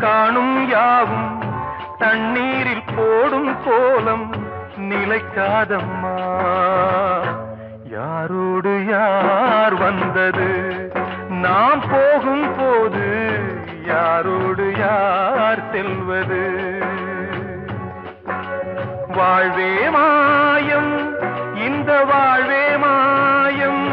காணும் யாவும் தண்ணீரில் போடும் கோலம் நிலைக்காதம்மா. யாரோடு யார் வந்தது நாம் போகும் போது, யாரோடு யார் செல்வது? வாழ்வே மாயம், இந்த வாழ்வே மாயம்.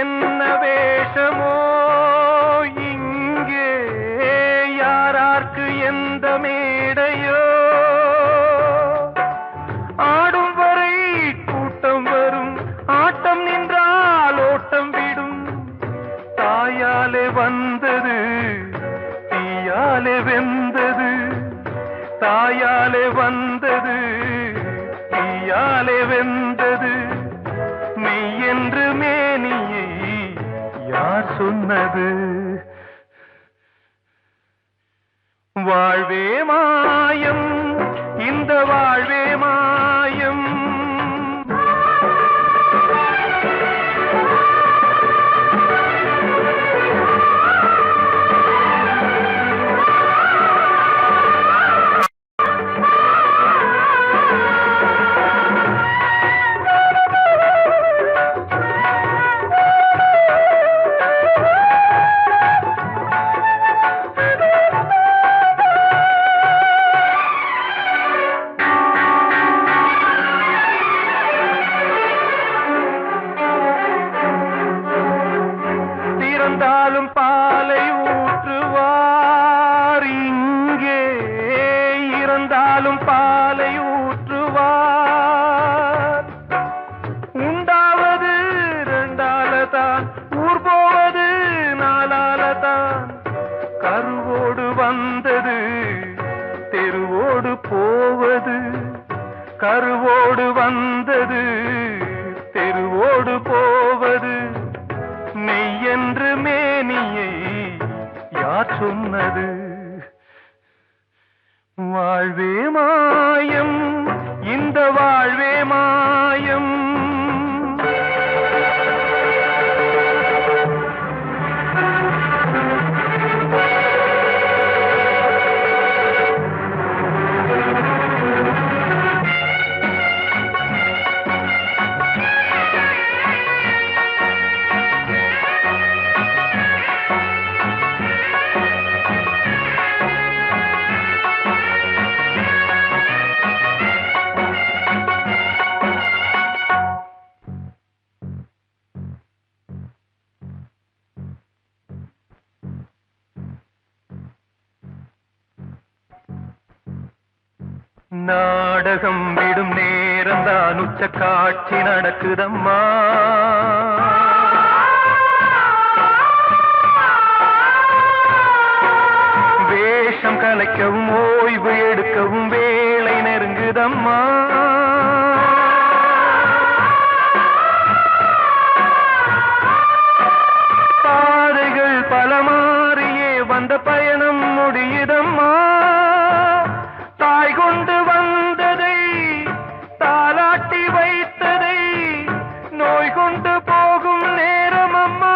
என்ன வேஷமோ இங்கே, யாரார்க்கு எந்த மேடையோ, ஆடும் வரை கூட்டம் வரும், ஆட்டம் நின்றால் ஓட்டம் விடும். தாயாலே வந்தது தீயாலே வெந்தது, தாயாலே வந்தது தீயாலே வெந்தது. மெய் என்று மேனியை யார் சொன்னது? வாழ்வே மாயம், இந்த வாழ்வே மாயம். இறந்தாலும் பாலை ஊற்றுவார் இங்கே, இறந்தாலும் பாலை ஊற்றுவார். உண்டாவது ரெண்டாலதான், ஊர் போவது நாலாலதான். கருவோடு வந்தது தெருவோடு போவது, கருவோடு வந்தது தெருவோடு போவது. மெய் என்று மேனியை யார் சொன்னது? வாழ்வே மாயம், இந்த வாழ்வே மாயம். நாடகம் விடும் நேரம்தான் உச்ச காட்சி நடக்குதம்மா. வேஷம் கலைக்கவும் ஓய்வு எடுக்கவும் வேளை நெருங்குதம்மா. பாதைகள் பல மாறியே வந்த பயணம் முடியுதம்மா. தாய் கொண்டு வந்ததை தாலாட்டி வைத்ததை நோய் கொண்டு போகும் நேரம் அம்மா.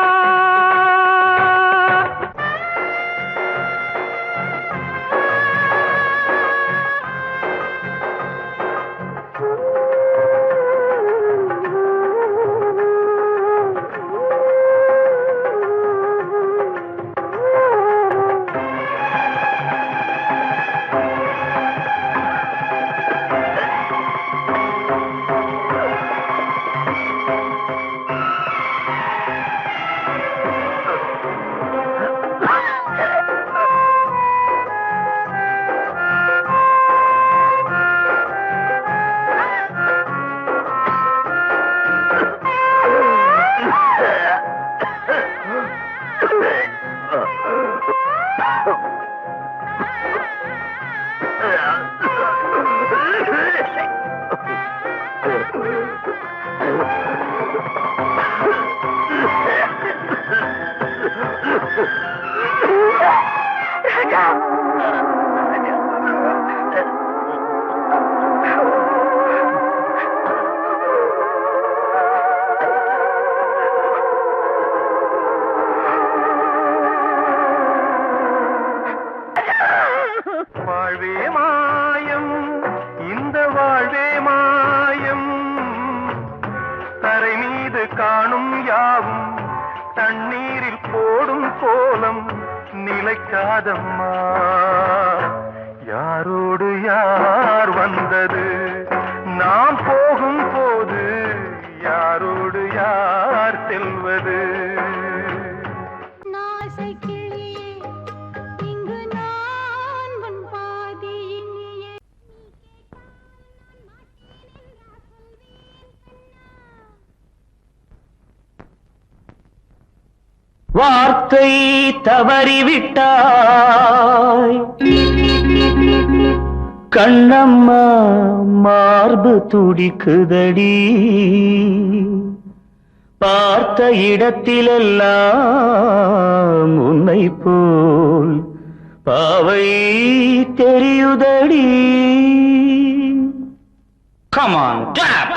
வாழ்வே மாயம், இந்த வாழ்வே மாயம், தரை மீது காணும் யாவும் தண்ணீரில் போடும் கோலம் நிலைக்காதம்மா. யாரோடு யார் வந்தது நாம் போகும் போது, யாரோடு யார் செல்வது? வார்த்தை தவறிவிட்டாய் கண்ணம்மா, மார்பு துடிக்குதடி. பார்த்த இடத்திலெல்லாம் உன்னை போல் பாவை தெரியுதடி. Come on, tap!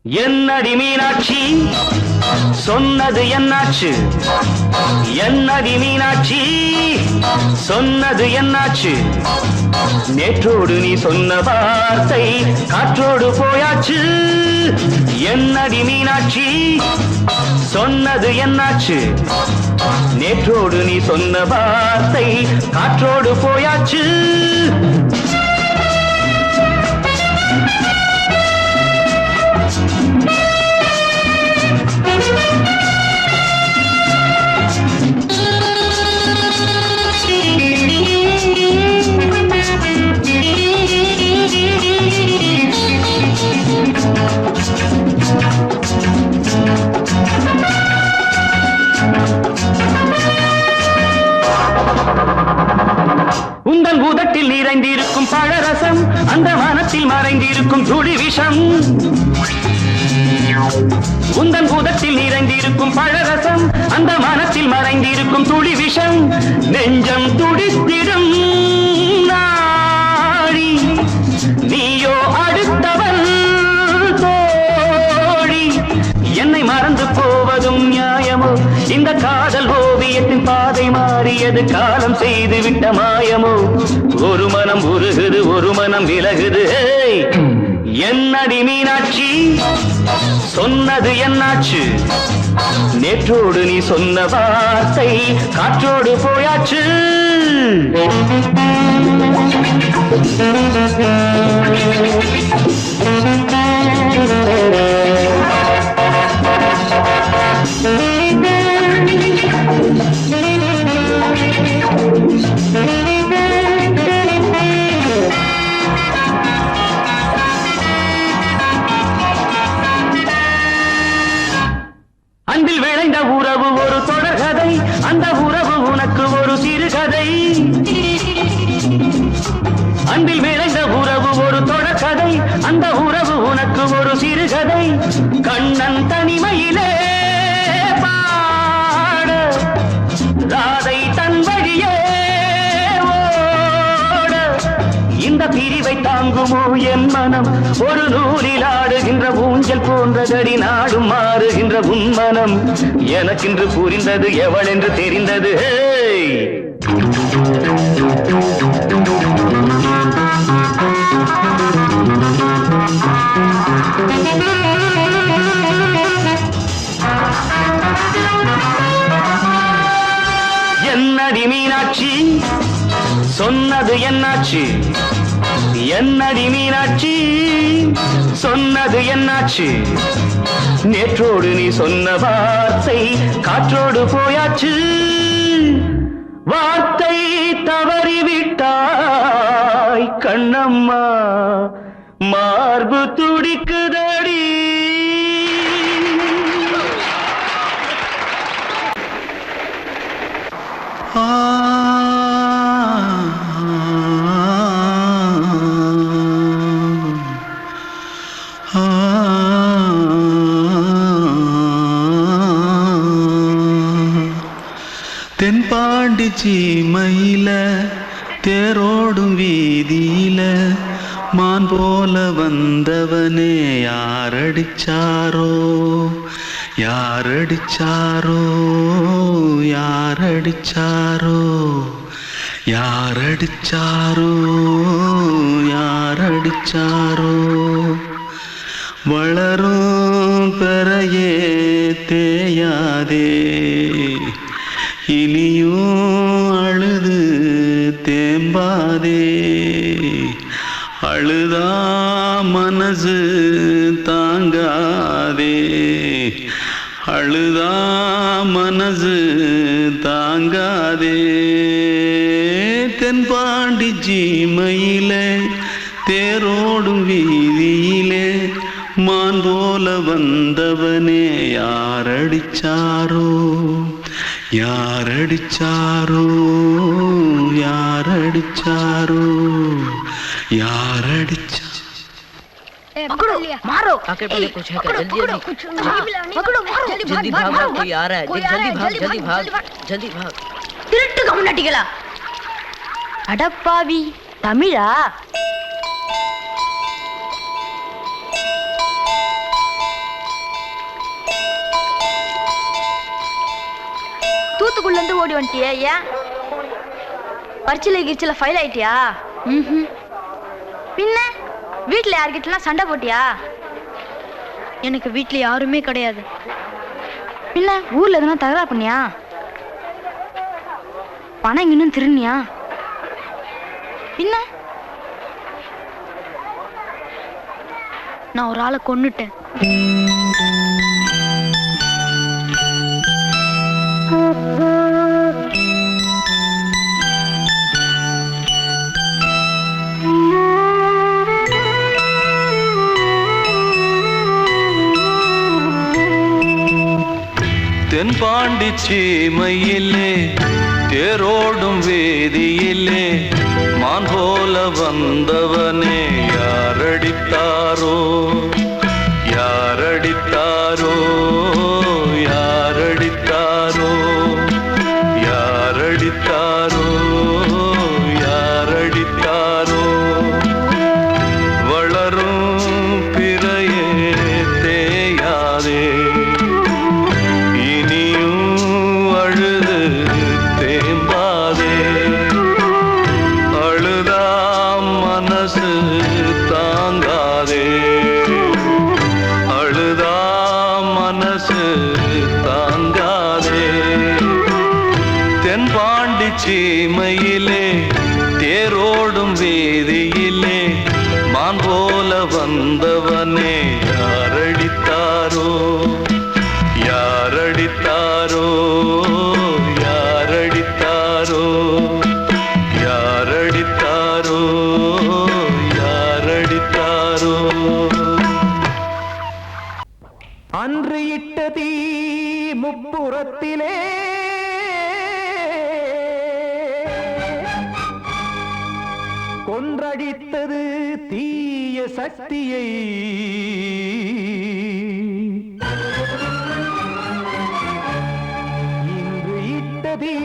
என்னடி மீனாட்சி சொன்னது என்னாச்சு? என்னடி மீனாட்சி சொன்னது என்னாச்சு? நேற்றோடு நீ சொன்ன வார்த்தை காற்றோடு போயாச்சு. என்னடி மீனாட்சி சொன்னது என்னாச்சு? நேற்றோடு நீ சொன்ன வார்த்தை காற்றோடு போயாச்சு. உந்தன் பூதத்தில் நிறைந்திருக்கும் பழரசம், அந்த வானத்தில் மறைந்திருக்கும் துளி விஷம். உந்தன் பூதத்தில் நிறைந்திருக்கும் பழரசம், அந்த வானத்தில் மறைந்திருக்கும் துளி விஷம். நெஞ்சம் துடித்திடும் நாடி, நீயோ அடுத்தவன் தோழி. என்னை மறந்து போவதும் நியாயமோ? இந்த காதல் ஓவியத்தின் பாதை மாறியது, காலம் செய்து விட்ட மாயமோ? ஒரு மனம் உருகுது, ஒரு மனம் விலகுது. என்னடி மீனாட்சி சொன்னது என்னாச்சு? நேற்றோடு நீ சொன்ன வார்த்தை காற்றோடு போயாச்சு. அன்பில் விளைந்த உறவு ஒரு தொடர்கதை, அந்த உறவு உனக்கு ஒரு சிறுகதை. அன்பில் விளைந்த உறவு ஒரு தொடர்கதை, அந்த உறவு உனக்கு ஒரு சிறுகதை. கண்ணன் தனிமையிலே பாட, ராதை தன் வழியே ஓட. இந்த பிரிவை தாங்குமோ என் மனம்? ஒரு நூலில் ஆடுகின்ற ஊஞ்சல் போன்றதடி நாடும் மாறுகின்ற உன்மனம். எனக்கென்று புரிந்தது எவள் என்று தெரிந்தது. என்னடி மீனாட்சி சொன்னது என்னாச்சு? என்னடி மீனாட்சி சொன்னது என்னாச்சு? நேற்றோடு நீ சொன்ன வார்த்தை காற்றோடு போயாச்சு. வார்த்தை தவறிவிட்டாய் தென்பாண்டி சீமையில தேரோடும் வீதியில மான் போல வந்தவனே யாரடிச்சாரோ யாரடிச்சாரோ யாரடிச்சாரோ யாரடிச்சாரோ யாரடிச்சாரோ வளரும் பெறையே தேயாதே இனியும் அழுது தேம்பாதே அழுதா மனசு தாங்காதே அழுதா மனசு தாங்காதே தென்பாண்டி சீமையிலே தேரோடும் வீதியிலே மான் போல வந்தவனே யாரடிச்சாரோ யாரடிச்சாரோ யாரடிச்சாரோ யாரடிச்சா पकड़ो मारो आके पहले कुछ है क्या जल्दी जल्दी पकड़ो मारो जल्दी भाग कोई आ रहा है जल्दी भाग திருட்டு கம்முனட்டிகளா அடப்பாவி தமிழா தூத்துக்குள்ள இருந்து ஓடி வந்துட்டியா ஏன் பரிச்சையில கிரிச்சில ஃபைல் ஆயிட்டியா பின்ன வீட்டுல யார்கிட்டலாம் சண்டை போட்டியா எனக்கு வீட்டுல யாருமே கிடையாது பின்ன ஊர்ல எதுனா தகராறு பண்ணியா பணம் இன்னும் திருநியா பின்ன நான் ஒரு ஆளை கொன்னுட்டேன் தென்பாண்டி சீமையிலே தேரோடும் வேதியிலே மான் போல வந்தவனே யாரடித்தாரோ யாரடித்தாரோ யாரடித்தாரோ யாரடித்தாரோ யாரடித்தாரோ வளரும் பிறையே தேயாதே சீமையிலே தேரோடும் வேதியிலே மான் போல வந்தவனே யாரடித்தாரோ யாரடித்தாரோ யாரடித்தாரோ யாரடித்தாரோ யாரடித்தாரோ அன்று இட்ட தீ முப்புறத்திலே கொன்றடித்தது தீய சக்தியை இன்று இட்டதீ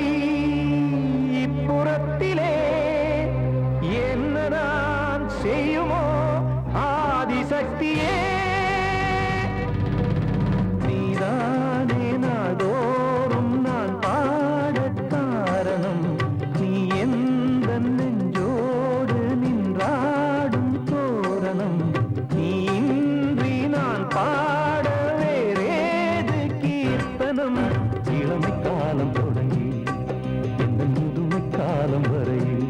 இப்புறத்திலே என்ன நான் செய்யுமோ ஆதிசக்தியே நீதானே நாடோறும் நான் பாடக் காரணம் நீ எந்த நெஞ்சோடு நின்றாடும் தோரணம் நீ இன்றி நான் பாட வேறேது கீர்த்தனம் இளமை காலம் தொடங்கி எந்த முதுமை காலம் வரையில்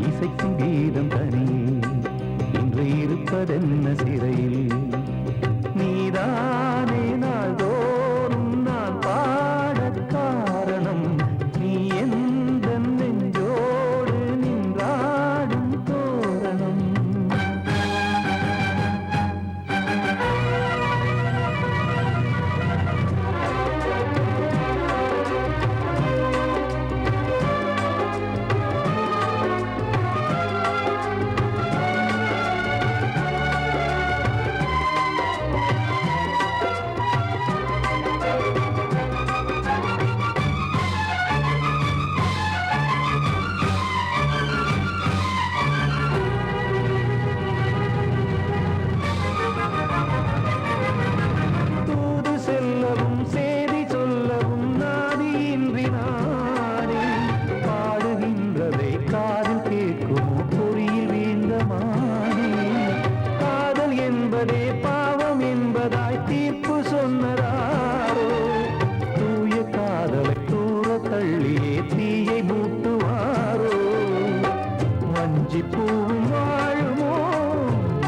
இசைக்கும் கீதம் தனியே இன்று இருப்பதென்ன சிறையில் நீதானே நாள்தோறும் நான் பாடக் காரணம் நீ எந்த நெஞ்சோடு நின்றாடும் தோரணம் வஞ்சி பூவும் வாழுமோ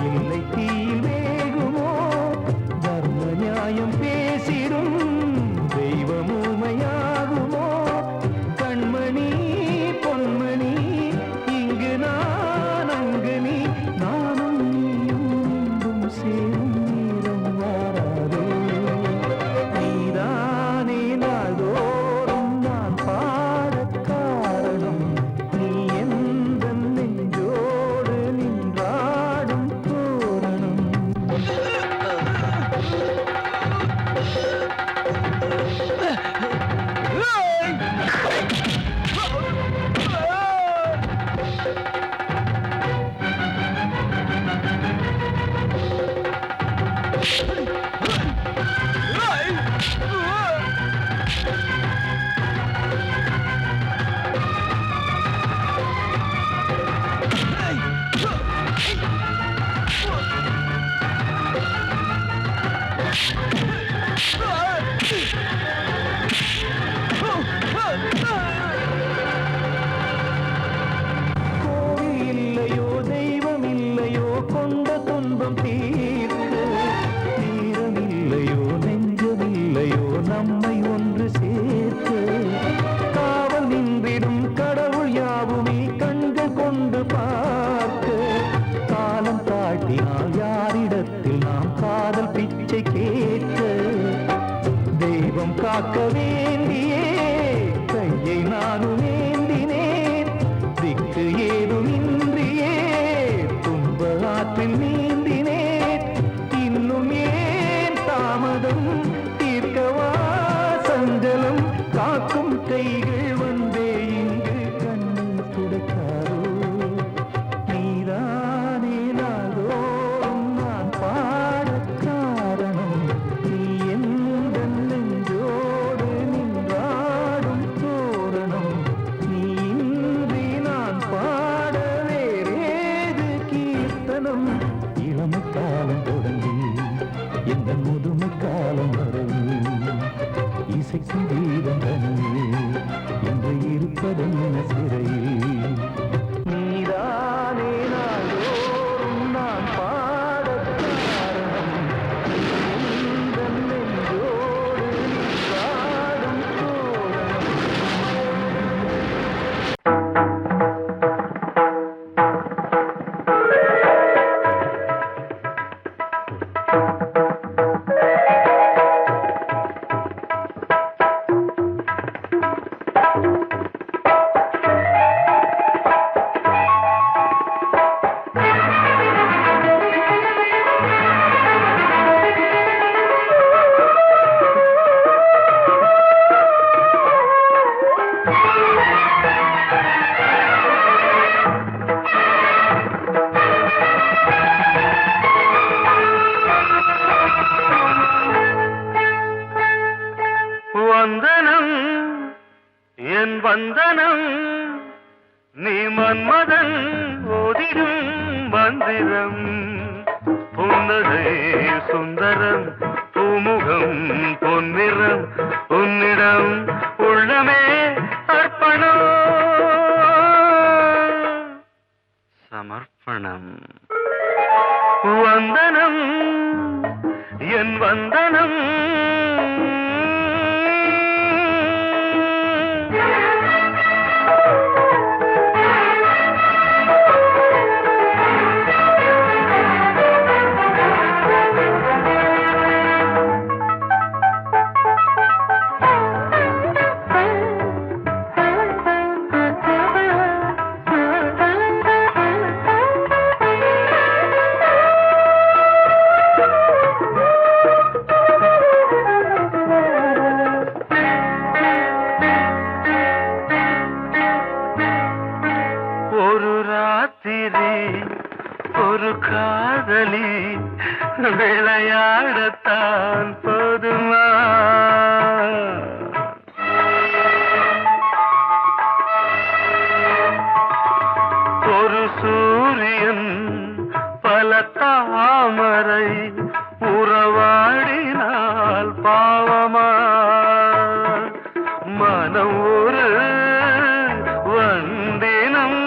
இல்லை தீயில் வேகுமோ தர்ம நியாயம் பேசிடும் தெய்வம் ஊமையாகுமோ கண்மணி பொன்மணி இங்கு நான் அங்கு நீ நானும் நீயும் மீண்டும் சேரும் நேரம் வாராதே நீதானே நாள்தோறும் நான் பாடக் காரணம் நீ எந்த நெஞ்சோடு நின்றாடும் தோரணம் கோவில் இல்லையோ தெய்வம் இல்லையோ கொண்ட துன்பம் தீர்க்க நேரம் இல்லையோ நெஞ்சமில்லையோ நம்மை ஒன்று சேர்க்க காவல் நின்றிடும் கடவுள் யாவுமே கண்கள் கொண்டு பார்க்க காலம் தாழ்த்தினால் யாரிடத்தில் நாம் காதல் பிச்சை கேட்க தெய்வம் காக்க வேண்டியே கையை நானும் ஏந்தினேன் திக்கு ஏதுமின்றியே துன்ப ஆற்றில் நீந்தினேன் இன்னும் ஏன் தாமதம் தீர்க்கவா சஞ்சலம் காக்கும் கைகள் வந்தே இங்கு கண்ணீர் துடைக்காரோ நீதானே நாள்தோறும் நான் பாடக் காரணம் நீ எந்த நெஞ்சோடு நின்றாடும் தோரணம் நீ இன்றி நான் பாட வேறேது கீர்த்தனம் இளமை காலம் தொடங்கி எந்த முதுமை காலம் வரை இசைக்கும் கீதம் தனியே என்று இருப்பதென்ன சிறையில் நீதானே நாள்தோறும் நான் பாடக் காரணம் நீ எந்த நெஞ்சோடு நின்றாடும் தோரணம் வந்தனம் என் வந்தனம் நீ மன்மதன் ஓதிடும் மந்திரம் புன்னகை சுந்தரம் பூமுகம் பொன்னிறம் உன்னிடம் உள்ளமே அர்ப்பணம் சமர்ப்பணம் வந்தனம் என் வந்தனம் காதலி விளையாடத்தான் போதுமா ஒரு சூரியன் பல தாமரை உறவாடினால் பாவமா மனம் ஒரு வந்தினம்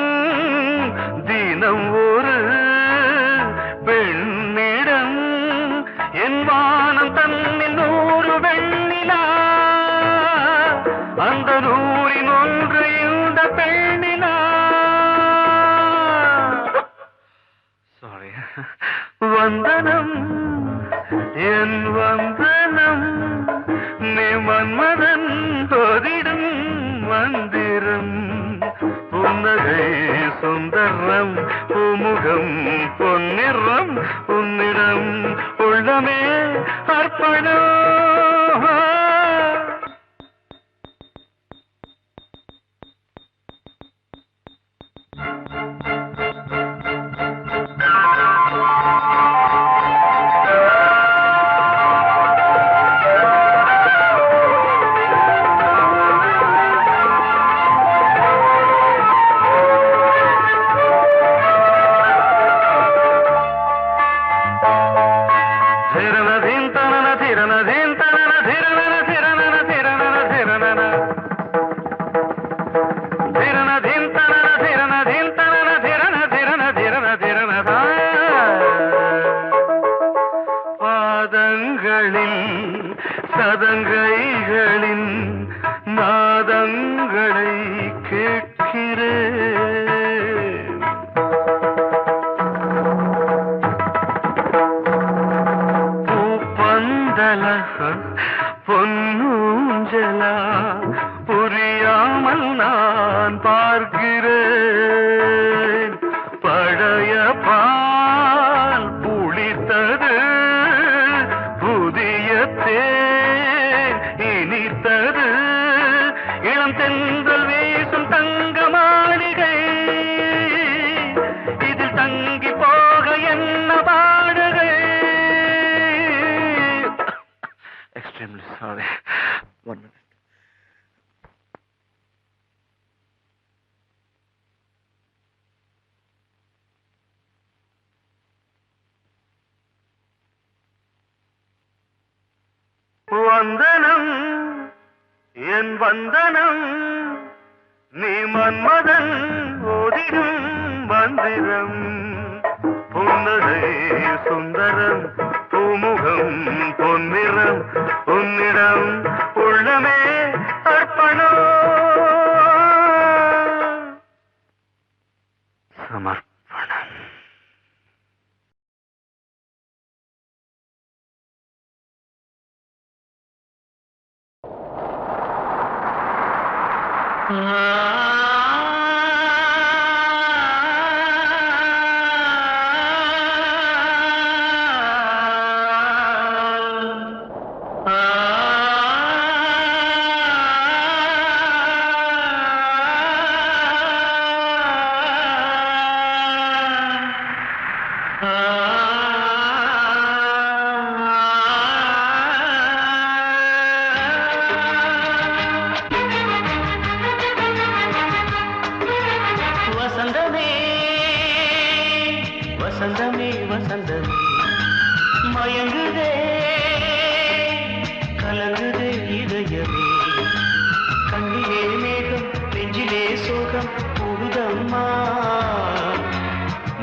சுந்தரம் பூமுகம் பொன்னிறம் உன்னிடம் உள்ளமே அர்ப்பணம். சதங்கைகளின் நாதங்களை கேட்கிறேன். பூப்பந்தல பொன்னூஞ்சலா புரியாமல் நான் பார்க்கிறேன். பழைய பால் புளித்தது, புதிய தேன் இனித்தது, இளம் தென்றல் வீசும் தங்க மாளிகை, இதில் தங்கி போக என்ன பாடுகை. Extremely sorry. 1 minute. வந்தனம் என் வந்தனம், நீ மன்மதன் ஓதிடும் மந்திரம். புன்னகை சுந்தரம் பூமுகம் பொன்னிறம் உன்னிடம் உள்ளமே அர்ப்பணம். சமர்ப்பணம். வசந்தமே வசந்தமே வசந்தமே மயங்குதே கலங்குதே இதயமே. கண்ணிலே மேகம் நெஞ்சிலே சோகம் கூடுதம்மா.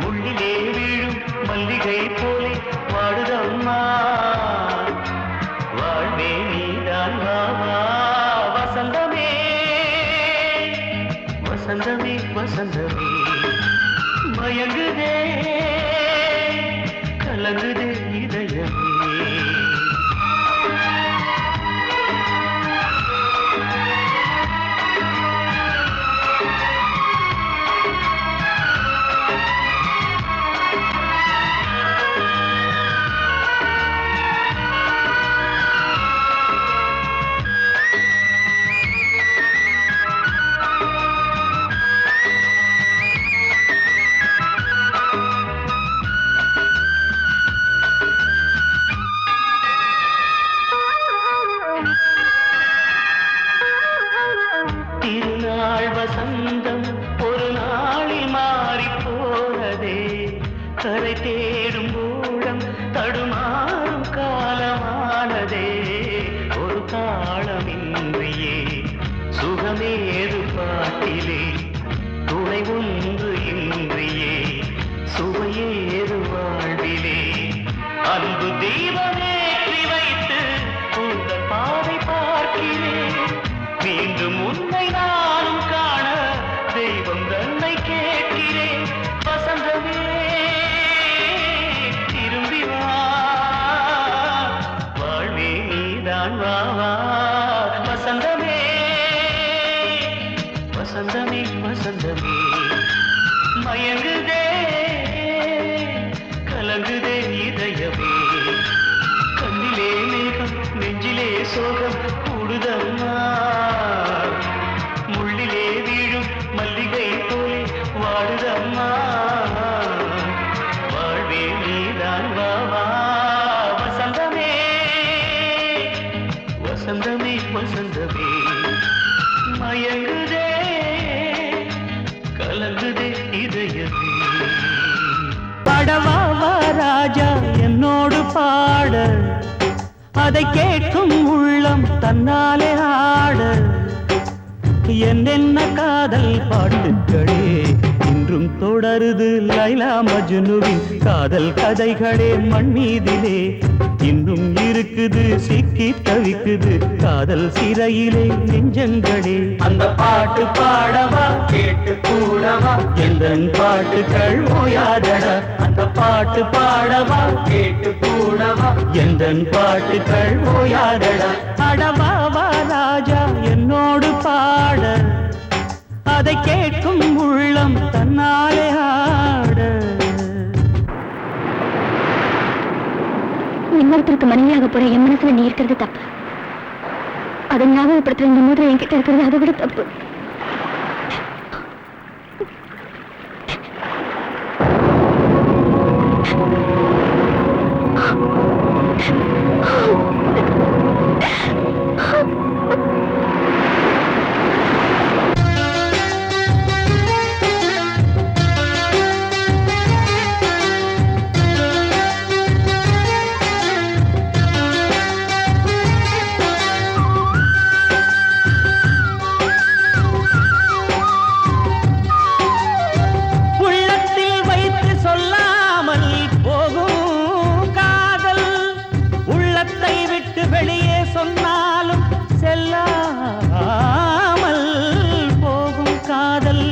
முள்ளிலே வீழும் மல்லிகை போலே வாடுதம்மா. வாழ்வே நீதான் வாவா. வசந்தமே வசந்தமே வசந்தமே மயங்குதே கலங்குதே இதயமே. திருநாள் வசந்தம் ஒரு நாளில் மாறி போனதே. கரை தேடும் ஊழம் தடுமாறும் காலமானதே. ஒரு தாளமின்றியே சுகமேது பாட்டிலே. துணை ஒன்று இன்றியே சுவையேது வாழ்விலே. அன்பு தீபமேற்றி வைத்து உங்கள் பாதை பார்க்கிறேன். மீண்டும் உன்னை நானும் காண தெய்வம் தன்னை கேட்கிறேன். வசந்தமே திரும்பி வா. வாழ்வே நீதான் வாவா. வசந்தமே வசந்தமே வசந்தமே மய சொல்லுதே இதயமே. படவாவா ராஜா என்னோடு பாட, அதை கேட்கும் உள்ளம் தன்னாலே ஆட. என்னென்ன காதல் பாட்டுக்களே இன்றும் தொடருது லைலா மஜ்னுவின் காதல் கதைகளே. மண் மீதிலே இன்னும் இருக்குது சிக்கி தவிக்குது காதல் சிறையிலே நெஞ்சங்களே. அந்த பாட்டு பாடவா கேட்டு கூடவா எந்தன் பாட்டுக்கள் ஓயாதடா. அந்த பாட்டு பாடவா கேட்டு கூடவா எந்தன் பாட்டுக்கள் ஓயாதடா. அடவாவா ராஜா என்னோடு பாட, அதை கேட்கும் உள்ளம் தன்னாலே ஆட. இன்னொருத்தருக்கு மனைவியாக போற என் மனசுல நீ இருக்கிறது தப்பு. அதை ஞாபகப்படுத்துற இந்த முதல்ல என்கிட்ட இருக்கிறது அதை விட தப்பு. வெளியே சொன்னாலும் செல்லாமல் போகும் காதல்.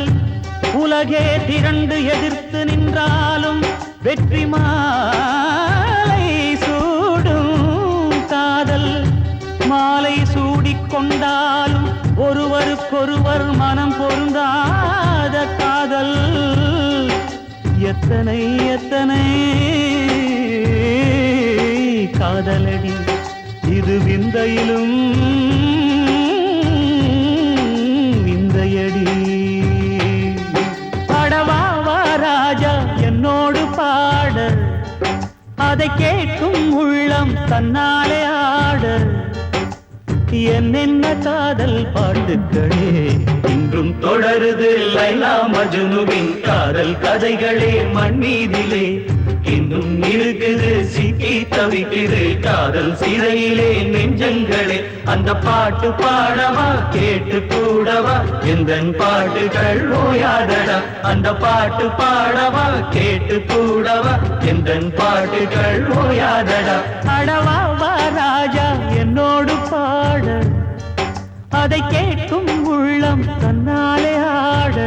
உலகே திரண்டு எதிர்த்து நின்றாலும் வெற்றி மாலை சூடும் காதல். மாலை சூடிக்கொண்டாலும் ஒருவருக்கொருவர் மனம் பொருந்தாத காதல். எத்தனை எத்தனை காதலடி இது விந்தையிலும் விந்தையடி. படவாவா ராஜா என்னோடு பாட, அதை கேட்கும் உள்ளம் தன்னாலே ஆட. என்னென்ன காதல் பாட்டுக்களே இன்றும் தொடருது லைலா மஜ்னுவின் காதல் கதைகளே. மண் மீதிலே இன்னும் இருக்குது சிக்கி தவிக்குது காதல் சிறையிலே நெஞ்சங்களே. அந்த பாட்டு பாடவா கேட்டு கூடவா எந்தன் பாட்டுகள் ஓயாதடா. அந்த பாட்டு பாடவா கேட்டு கூடவா எந்தன் பாட்டுகள் ஓயாதடா. அடவாவா ராஜா என்னோடு பாட, அதை கேட்கும் உள்ளம் தன்னாலே ஆட.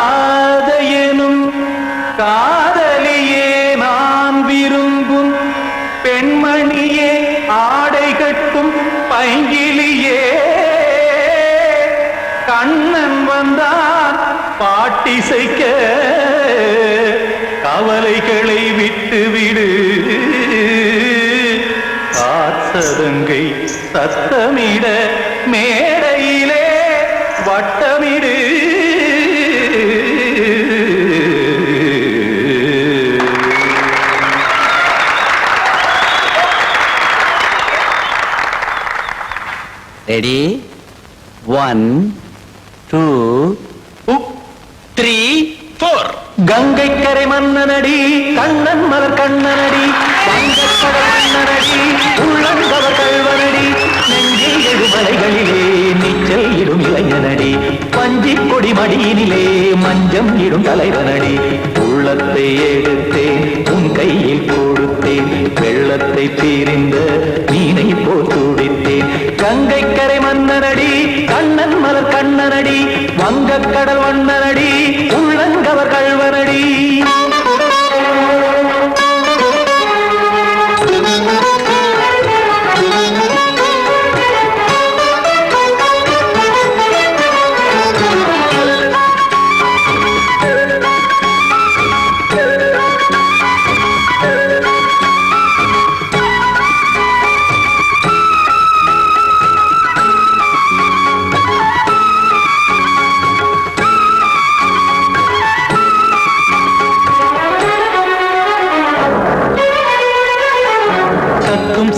கண்மணியேராதையனும் காதலியே நான் விரும்பும் பெண்மணியே ஆடை கட்டும் பைங்கிலியே கண்ணன் வந்தான் பாட்டிசைக்க கவலைகளை விட்டுவிடு காத்ததங்கை சத்தமிட மேடையிலே வட்டமிடு ரெடி 1 2 3 4 கங்கை கரை மன்னனடி கண்ணன் மலர் கண்ணனடி வங்கக்கடல் மன்னனடி உள்ளங்கவர் கல்வனடி நெஞ்சில் எழுமலைகளிலே நீச்சல் இடும் இளைஞனடி பஞ்சி கொடி மடியினிலே மஞ்சம் இடும் தலைவனடி உள்ளத்தை எடுத்தேன் உன் கையில் கொடுத்தேன் வெள்ளத்தை தீரிந்த மீனை போல் துடித்தேன் கங்கை கரை மன்னனடி கண்ணன் மலர் கண்ணனடி வங்கக்கடல் வண்ணனடி உள்ளங்கவர் கல்வனடி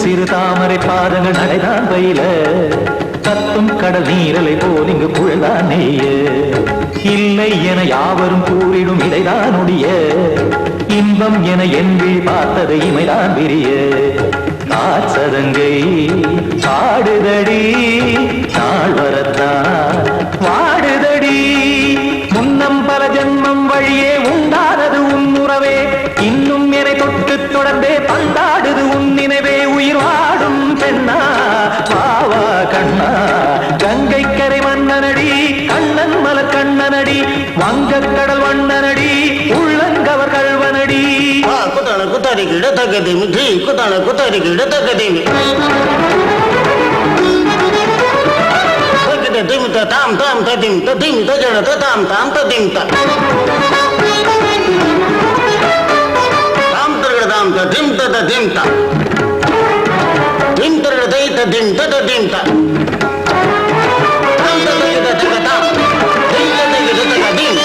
சிறு தாமரை பாதங்கள் நடைதான் பயில கத்தும் கடல் நீரலை போல் இங்கு புழல்தான் நெய்ய இல்லை என யாவரும் கூறிடும் இதைதான் உடைய இன்பம் என என்பி பார்த்தது இமைதான் விரிய காற்சதங்கை பாடுதடி நாள் வரத்தான் வாடுதடி முன்னம் பல ஜென்மம் வழியே உண்டானது உன் உறவே இன்னும் என்னை தொட்டு தொடர்ந்தே பந்தாடுது உன் நினைவே உயிர் வாடும் பெண்ணா வாவா கண்ணா கங்கை கரை மன்னனடி கண்ணன் மலர் கண்ணனடி வங்கக்கடல் வண்ணனடி உள்ளங்கவர் கல்வனடி குத்தான குத்தாரி கிட தகதிமி ட்ரீ குத்தான குத்தாரி கிட தகதிமி திம் தாம் தாம் ததிம் ததிம் தஜட தாம் தாம் ததிம் தாம் தாம் ததிம் ததிம் தாம் திம் தரட தை ததிம் ததிம் தாம் தாம் ததிம் ததிம் தாம் திம் ததிம் ததிம்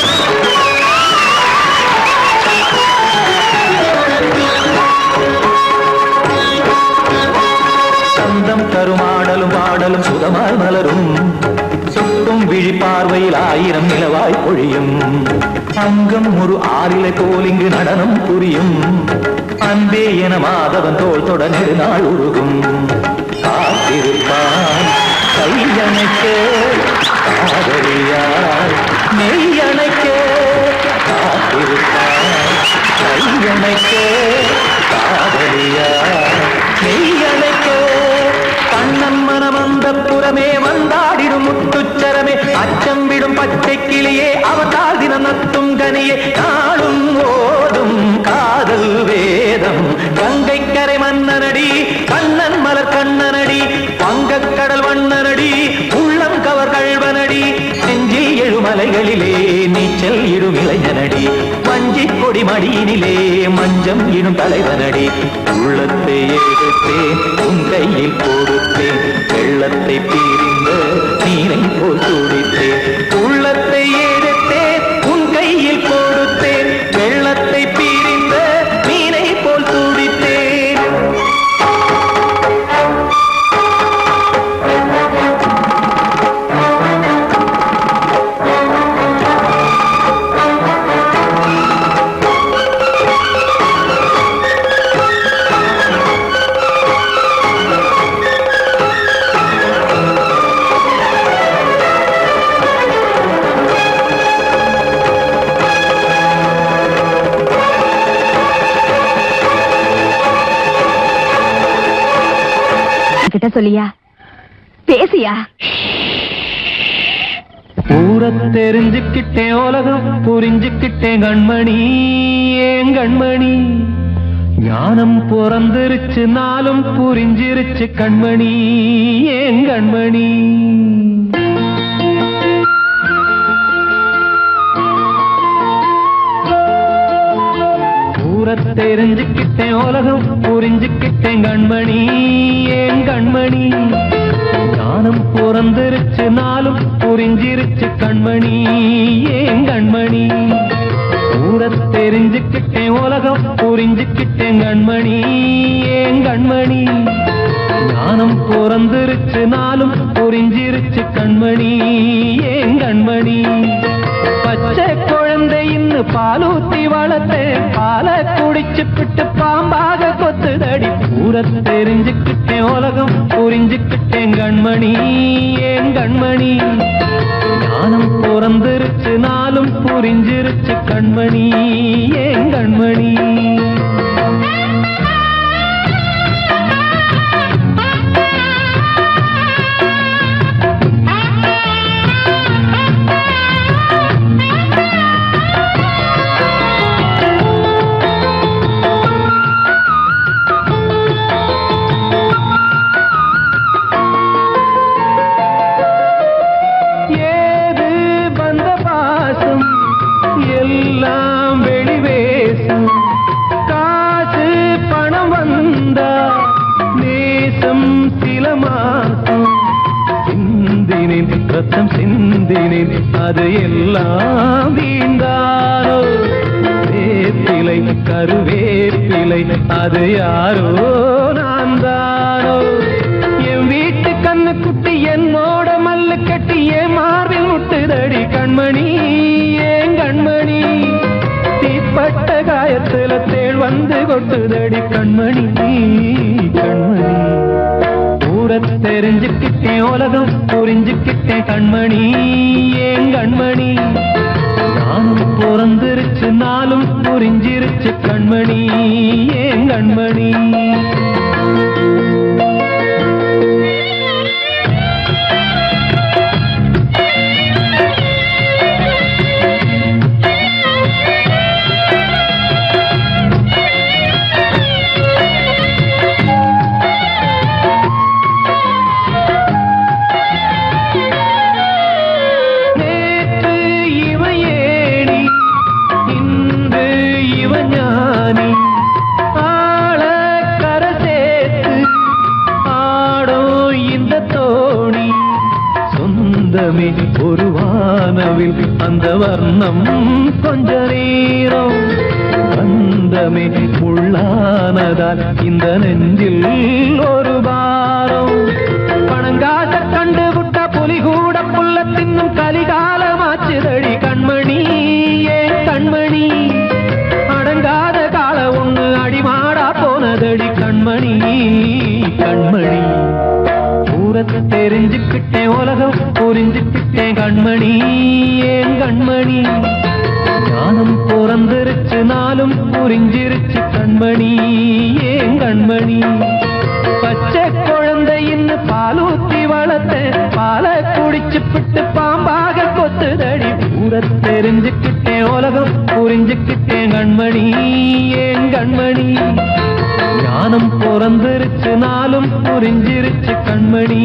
சந்தம் கருமாடலும் பாடலும் சுகமாய் மலரும் சுட்டும் விழி பார்வையில் கண்களில் 1000 நிலவாய் பொழியும். அங்கம் ஒரு ஆறிலை போல் இங்கு நடனம் புரியும். அன்பே என மாதவன் தோள் தொட நெடுநாள் உருகும். காத்திருப்பான் கையணைக்க காதலியார் மெய்யணைக்க. காத்திருப்பான் கையணைக்க காதலியார் மெய்யணைக்க. கண்ணன் மனம் அந்த புறமே வந்தாடிடும் முத்துச்சரமே. அச்சம் விடும் பச்சை கிளியே அவதால் தினம் நத்தும் கனியே. நாளும் ஓடும் காதல் வேதம் கங்கை கரை மன்னனடி கண்ணன் மலர் கண்ணனடி. வங்கக்கடல் வண்ணனடி உள்ளம் கவர் கழ்வனடி. நெஞ்சில் எழுமலைகளிலே நீச்சல் இடும் இளைஞனடி. வஞ்சி கொடி மடியினிலே மஞ்சம் இடும் தலைவனடி. உள்ளத்தை எடுத்தேன் உன் கையில் கொடுத்தேன். வெள்ளத்தை பிரிந்த நீரை போல் துடித்தேன். உள்ளத்தை எடுத்தேன் உன் கையில் கொடுத்தேன். வெள்ளத்தை பிரிந்த நீரை போல் துடித்தேன். கிட்ட சொல்லியா பேசியா? ஊரை தெரிஞ்சுக்கிட்டேன் உலகம் புரிஞ்சுக்கிட்டேன் கண்மணி ஏன் கண்மணி. ஞானம் பிறந்திருச்சு நாளும் புரிஞ்சிருச்சு கண்மணி ஏன் கண்மணி. ஊரை தெரிஞ்சுக்கிட்டேன் உலகம் புரிஞ்சுக்கிட்டேன் கண்மணி ஏன் கண்மணி. ஞானம் பிறந்திருச்சு நாளும் புரிஞ்சிருச்சு கண்மணி ஏன் கண்மணி. ஊரை தெரிஞ்சுக்கிட்டேன் உலகம் புரிஞ்சுக்கிட்டேன் கண்மணி ஏன் கண்மணி. ஞானம் பிறந்திருச்சு நாளும் புரிஞ்சிருச்சு கண்மணி ஏன் கண்மணி. பச்சை குழந்தை இன்னும் பாலூத்தி வளர்த்தேன். பாலை குடிச்சு பிட்டு பாம்பாக கொத்துதடி. ஊரை தெரிஞ்சுக்கிட்டேன் உலகம் புரிஞ்சுக்கிட்டேன் கண்மணி ஏன் கண்மணி. ஞானம் பிறந்திருச்சு நாளும் புரிஞ்சிருச்சு கண்மணி ஏன் கண்மணி. எல்லாம் வெளிவேசும். காசு பணம் வந்தா நேசம் சில மாசம். சிந்தினேன் ரத்தம் சிந்தினேன் அது எல்லாம் வீண்டாரோ. வேப்பிலை கருவேப்பிலை அது யாரோ நான் தானோ. என் வீட்டு கண்ணு குட்டி என்னோட மல்லு கட்டி என் மார்பில் முட்டுதடி கண்மணி ஏன் கண்மணி. தீப்பட்ட காயத்துல தேள் வந்து கொட்டுதடி கண்மணி கண்மணி. ஊரை தெரிஞ்சுக்கிட்டேன் உலகம் புரிஞ்சுக்கிட்டேன் கண்மணி ஏன் கண்மணி. நானும் பிறந்திருச்சு நாளும் புரிஞ்சிருச்சு கண்மணி ஏன் கண்மணி. ஒரு வானவில் அந்த வர்ணம் கொஞ்ச நேரம் வந்தமே உள்ளானதால் இந்த நெஞ்சில் ஒரு பாரம். பணங்காச கண்டு விட்ட புலி கூட புல்ல தின்னும் கலிகாலமா கண்மணி ஊரத்தை தெரிஞ்சுக்கிட்டேன் உலகம் புரிஞ்சுக்கிட்டேன் கண்மணி ஏன் கண்மணி ஞானம் பிறந்திருச்சு நாளும் புரிஞ்சிருச்சு கண்மணி ஏன் கண்மணி பச்சை குழந்தையின்னு பாலூத்தி வளர்த்த பாலை குடிச்சு பிட்டு பாம்பாக கொத்துதடி ஊரை தெரிஞ்சுக்கிட்டேன் உலகம் புரிஞ்சுக்கிட்டேன் கண்மணி ஏன் கண்மணி ஞானம் பிறந்திருச்சு நாளும் புரிஞ்சிருச்சு கண்மணி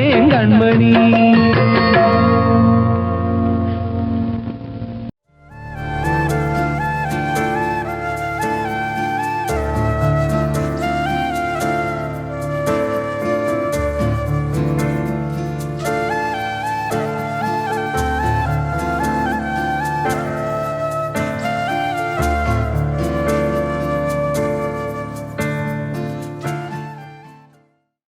ஏன் கண்மணி